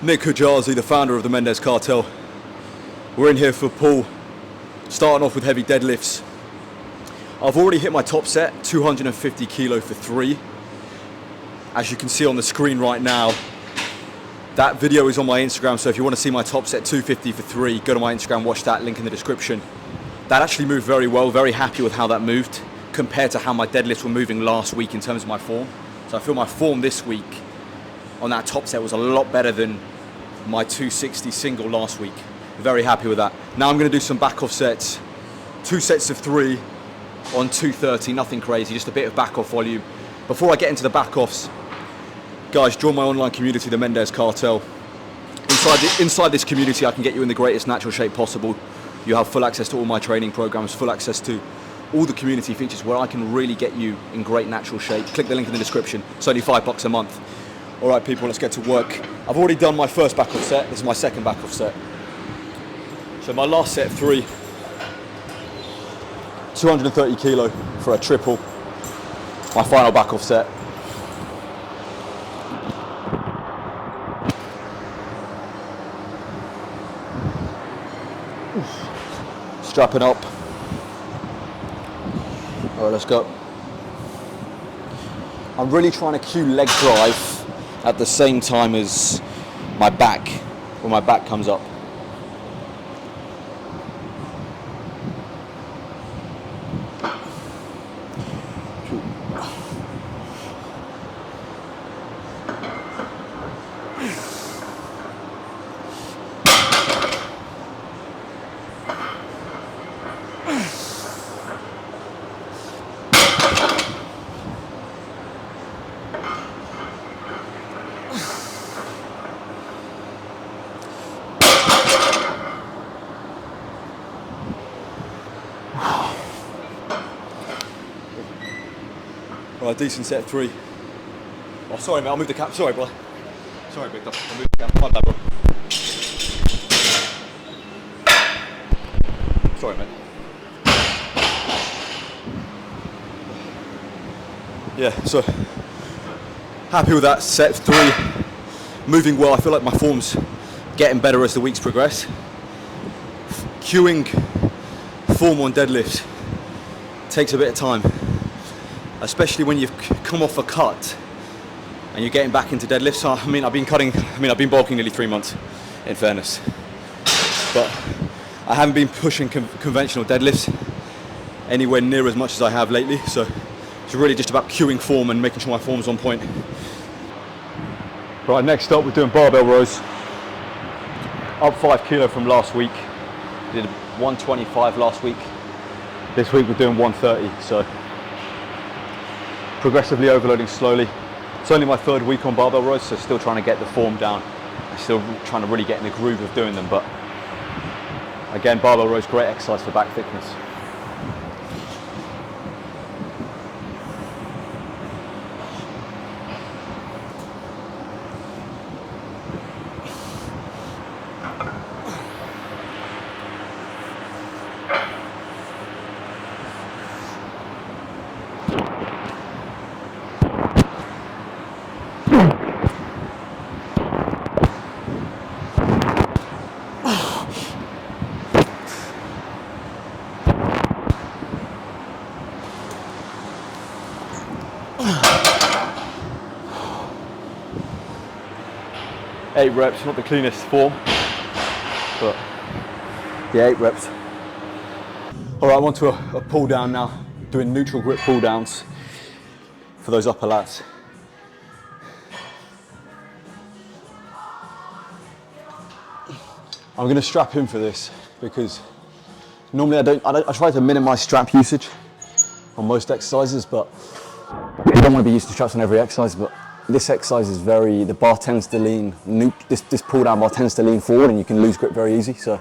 Nick Kajazi, the founder of the Mendez Cartel. We're in here for pull, starting off with heavy deadlifts. I've already hit my top set, 250 kilo for 3. As you can see on the screen right now, that video is on my Instagram, so if you want to see my top set 250 for 3, go to my Instagram, watch that, link in the description. That actually moved very well, very happy with how that moved compared to how my deadlifts were moving last week in terms of my form. So I feel my form this week on that top set was a lot better than my 260 single last week. Very happy with that. Now I'm going to do some back off sets, 2 sets of 3 on 230, nothing crazy, just a bit of back off volume. Before I get into the back offs, guys, join my online community, the Mendez Cartel. Inside this community, I can get you in the greatest natural shape possible. You have full access to all my training programs, full access to all the community features where I can really get you in great natural shape. Click the link in the description. It's only $5 a month. All right, people, let's get to work. I've already done my first back off set. This is my second back off set. So my last set 3, 230 kilo for a triple. My final back off set. Strapping up. All right, let's go. I'm really trying to cue leg drive at the same time as my back, when my back comes up. Right, decent set 3. Oh, sorry, mate, I'll move the cap. Sorry, boy. Sorry, big dog. I'll move the cap. My bad, bro. Sorry, mate. Yeah, so happy with that set 3. Moving well. I feel like my form's getting better as the weeks progress. Cueing form on deadlifts takes a bit of time, especially when you've come off a cut and you're getting back into deadlifts. So, I've been bulking nearly 3 months, in fairness, but I haven't been pushing conventional deadlifts anywhere near as much as I have lately. So it's really just about cueing form and making sure my form's on point. Right, next up we're doing barbell rows. Up 5 kilo from last week. Did 125 last week. This week we're doing 130. So progressively overloading slowly. It's only my 3rd week on barbell rows, so still trying to get the form down. I'm still trying to really get in the groove of doing them, but again, barbell rows, great exercise for back thickness. Eight reps, not the cleanest form, but yeah, 8 reps. All right, I'm on to a pull down now, doing neutral grip pull downs for those upper lats. I'm going to strap in for this because normally I try to minimize strap usage on most exercises, but you don't want to be using straps on every exercise. But this exercise is the bar tends to lean, this pull down bar tends to lean forward and you can lose grip very easy, so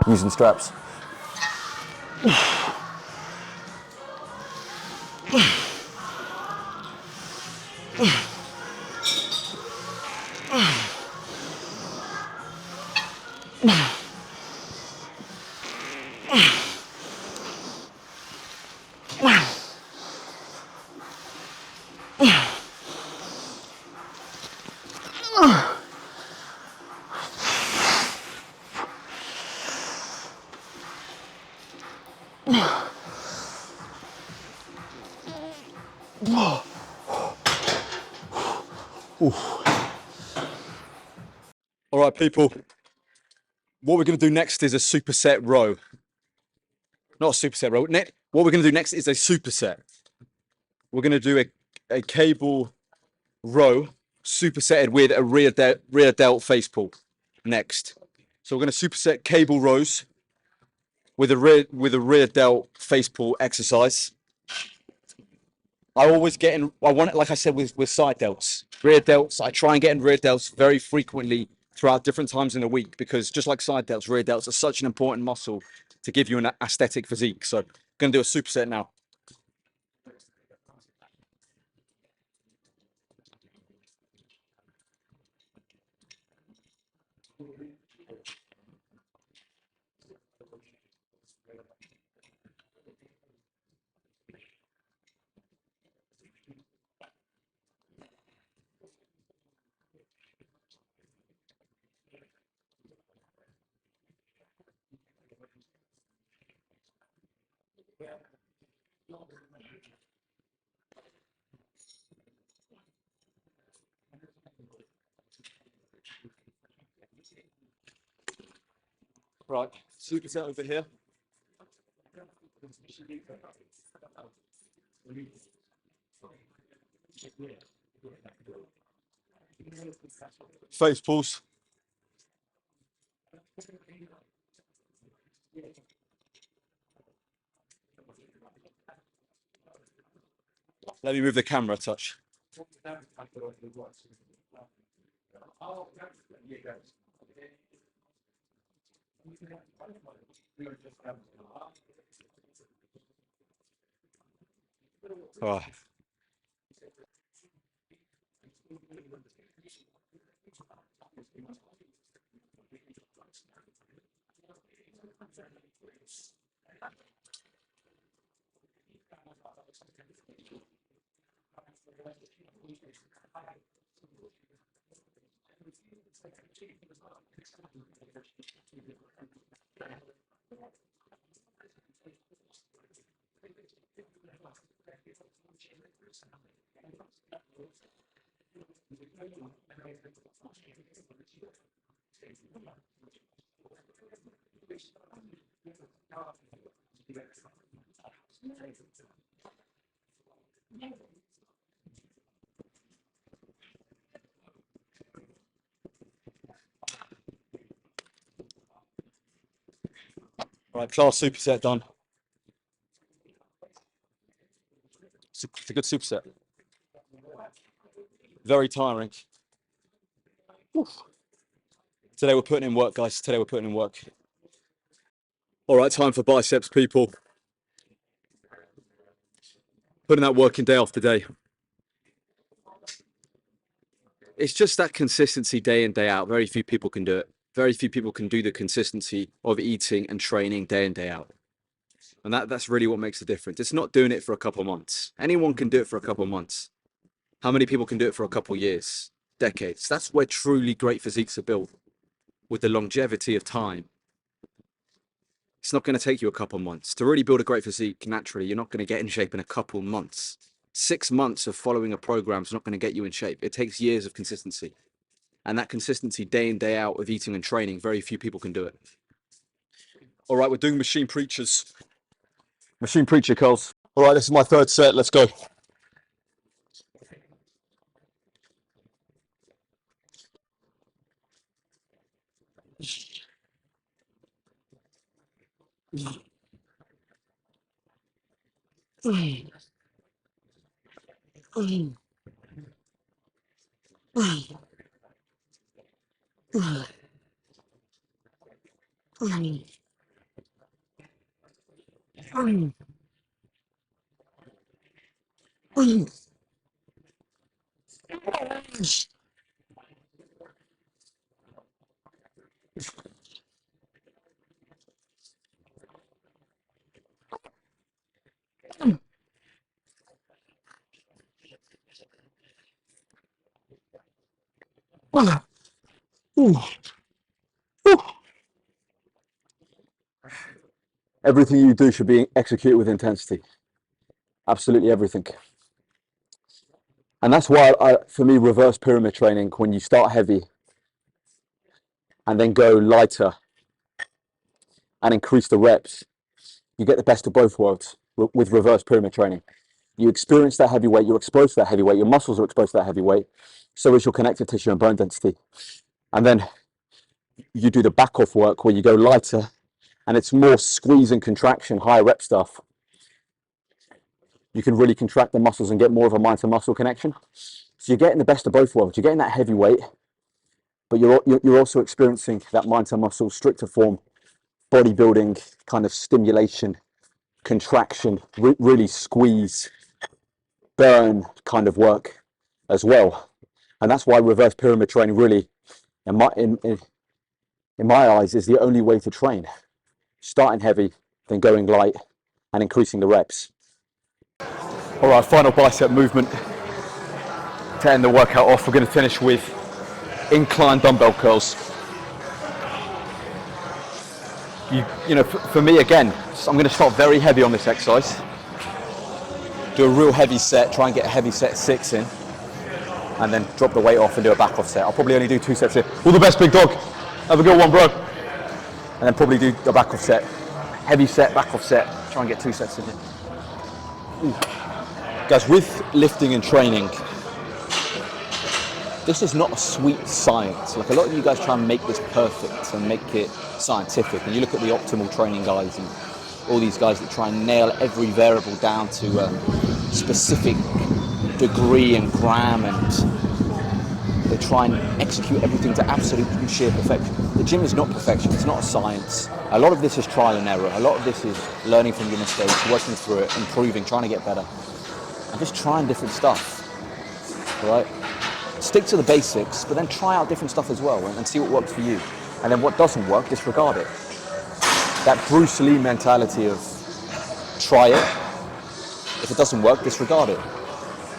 using straps. All right, people. What we're going to do next is a superset row. Not a superset row. What we're going to do next is a superset. We're going to do a cable row supersetted with a rear delt face pull next. So we're going to superset cable rows with a rear delt face pull exercise. I always get in. I want it, like I said, with side delts, rear delts. I try and get in rear delts very frequently throughout different times in the week because just like side delts, rear delts are such an important muscle to give you an aesthetic physique. So I'm going to do a superset now. Right, superset over here. Face pulls. Let me move the camera a touch. All right. All right, class superset done. It's a good superset. Very tiring. Oof. Today we're putting in work, guys. Today we're putting in work. All right, time for biceps, people. Putting that working day after day. It's just that consistency day in, day out. Very few people can do it. Very few people can do the consistency of eating and training day in, day out. And that's really what makes the difference. It's not doing it for a couple months. Anyone can do it for a couple months. How many people can do it for a couple years, decades? That's where truly great physiques are built, with the longevity of time. It's not going to take you a couple months. To really build a great physique naturally, you're not going to get in shape in a couple months. 6 months of following a program is not going to get you in shape. It takes years of consistency. And that consistency day in, day out of eating and training, very few people can do it. All right, we're doing machine preachers. Machine preacher curls. All right, this is my third set. Let's go. Everything you do should be executed with intensity. Absolutely everything. And that's why, for me, reverse pyramid training, when you start heavy and then go lighter and increase the reps, you get the best of both worlds with reverse pyramid training. You experience that heavy weight, you're exposed to that heavy weight, your muscles are exposed to that heavy weight, so is your connective tissue and bone density. And then you do the back off work where you go lighter and it's more squeeze and contraction, higher rep stuff. You can really contract the muscles and get more of a mind to muscle connection. So you're getting the best of both worlds. You're getting that heavy weight, but you're also experiencing that mind to muscle, stricter form, bodybuilding kind of stimulation, contraction, really squeeze, burn kind of work as well. And that's why reverse pyramid training really, in my eyes, is the only way to train. Starting heavy, then going light and increasing the reps. All right, final bicep movement to end the workout off. We're going to finish with incline dumbbell curls. You know, for me again, I'm going to start very heavy on this exercise. Do a real heavy set, try and get a heavy set 6 in, and then drop the weight off and do a back off set. I'll probably only do 2 sets here. All the best, big dog. Have a good one, bro. And then probably do a back off set. Heavy set, back off set. Try and get 2 sets in here. Ooh. Guys, with lifting and training, this is not a sweet science. Like, a lot of you guys try and make this perfect and make it scientific. And you look at the optimal training guys and all these guys that try and nail every variable down to a specific degree and gram, and they try and execute everything to absolute sheer perfection. The gym is not perfection, it's not a science. A lot of this is trial and error. A lot of this is learning from your mistakes, working through it, improving, trying to get better, and just trying different stuff, right? Stick to the basics, but then try out different stuff as well and see what works for you. And then what doesn't work, disregard it. That Bruce Lee mentality of try it. If it doesn't work, disregard it.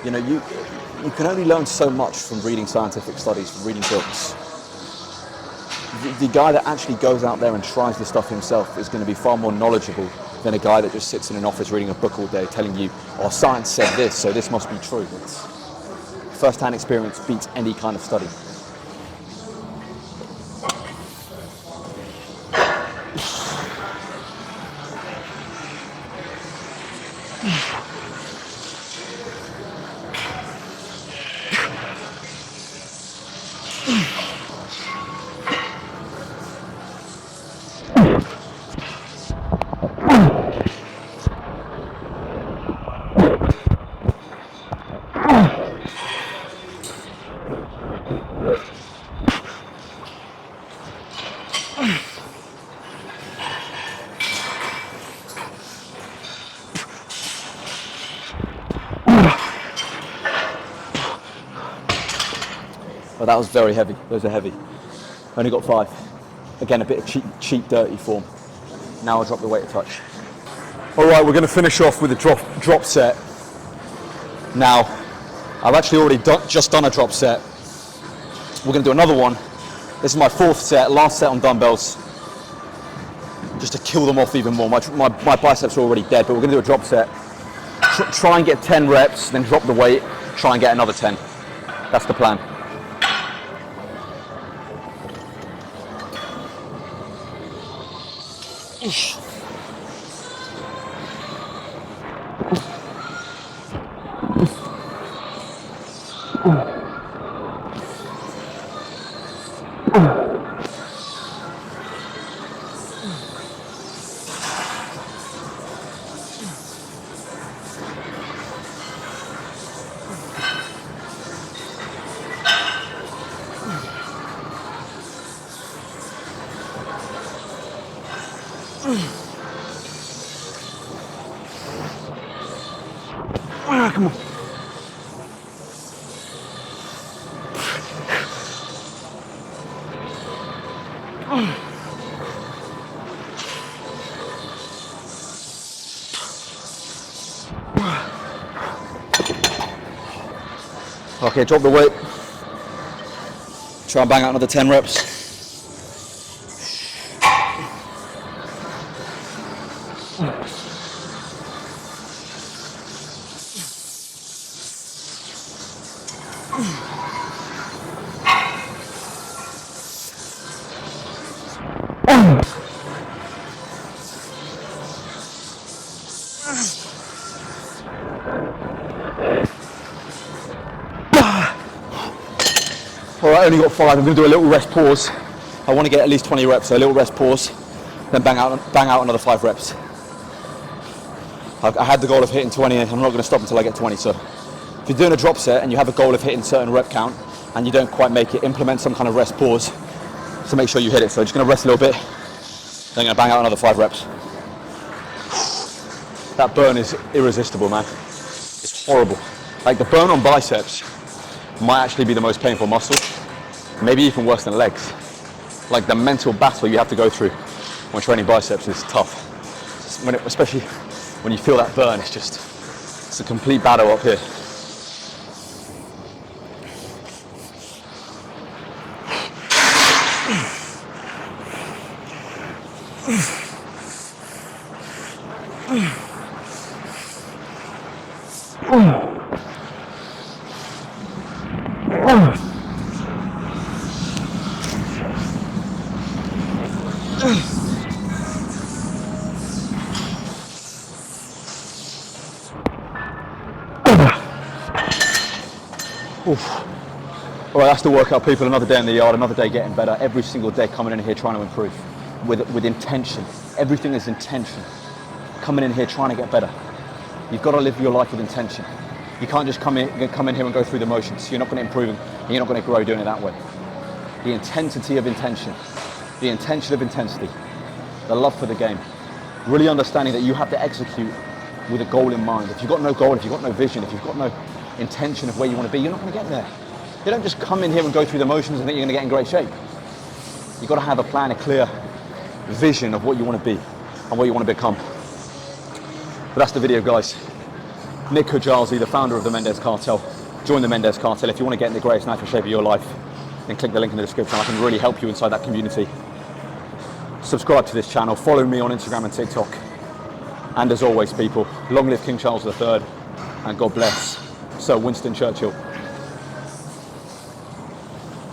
You know, you can only learn so much from reading scientific studies, from reading books. The guy that actually goes out there and tries this stuff himself is going to be far more knowledgeable than a guy that just sits in an office reading a book all day telling you, oh, science said this, so this must be true. It's first-hand experience beats any kind of study. Well, that was very heavy. Those are heavy. Only got 5. Again, a bit of cheap, dirty form. Now I'll drop the weight a touch. All right, we're going to finish off with a drop set. Now, I've actually already just done a drop set. We're going to do another one. This is my 4th set, last set on dumbbells, just to kill them off even more. My biceps are already dead, but we're going to do a drop set. Try and get 10 reps, then drop the weight. Try and get another 10. That's the plan. Come on. Okay, drop the weight. Try and bang out another 10 reps. All right, only got 5. I'm gonna do a little rest pause. I want to get at least 20 reps, so a little rest pause, then bang out another 5 reps. I had the goal of hitting 20, and I'm not gonna stop until I get 20, so if you're doing a drop set and you have a goal of hitting a certain rep count and you don't quite make it, implement some kind of rest pause to make sure you hit it. So just gonna rest a little bit, then gonna bang out another 5 reps. That burn is irresistible, man. It's horrible. Like the burn on biceps might actually be the most painful muscle, maybe even worse than legs. Like the mental battle you have to go through when training biceps is tough. Especially when you feel that burn, it's a complete battle up here. All right, that's the workout, people. Another day in the yard, another day getting better. Every single day coming in here trying to improve with intention. Everything is intention. Coming in here trying to get better. You've got to live your life with intention. You can't just come in here and go through the motions. You're not going to improve and you're not going to grow doing it that way. The intensity of intention, the intention of intensity, the love for the game. Really understanding that you have to execute with a goal in mind. If you've got no goal, if you've got no vision, if you've got no intention of where you want to be, you're not going to get there. You don't just come in here and go through the motions and think you're going to get in great shape. You've got to have a plan, a clear vision of what you want to be and what you want to become. But that's the video, guys. Nick Kujalzi, the founder of the Mendez Cartel. Join the Mendez Cartel. If you want to get in the greatest natural shape of your life, then click the link in the description. I can really help you inside that community. Subscribe to this channel. Follow me on Instagram and TikTok. And as always, people, long live King Charles III and God bless Sir Winston Churchill.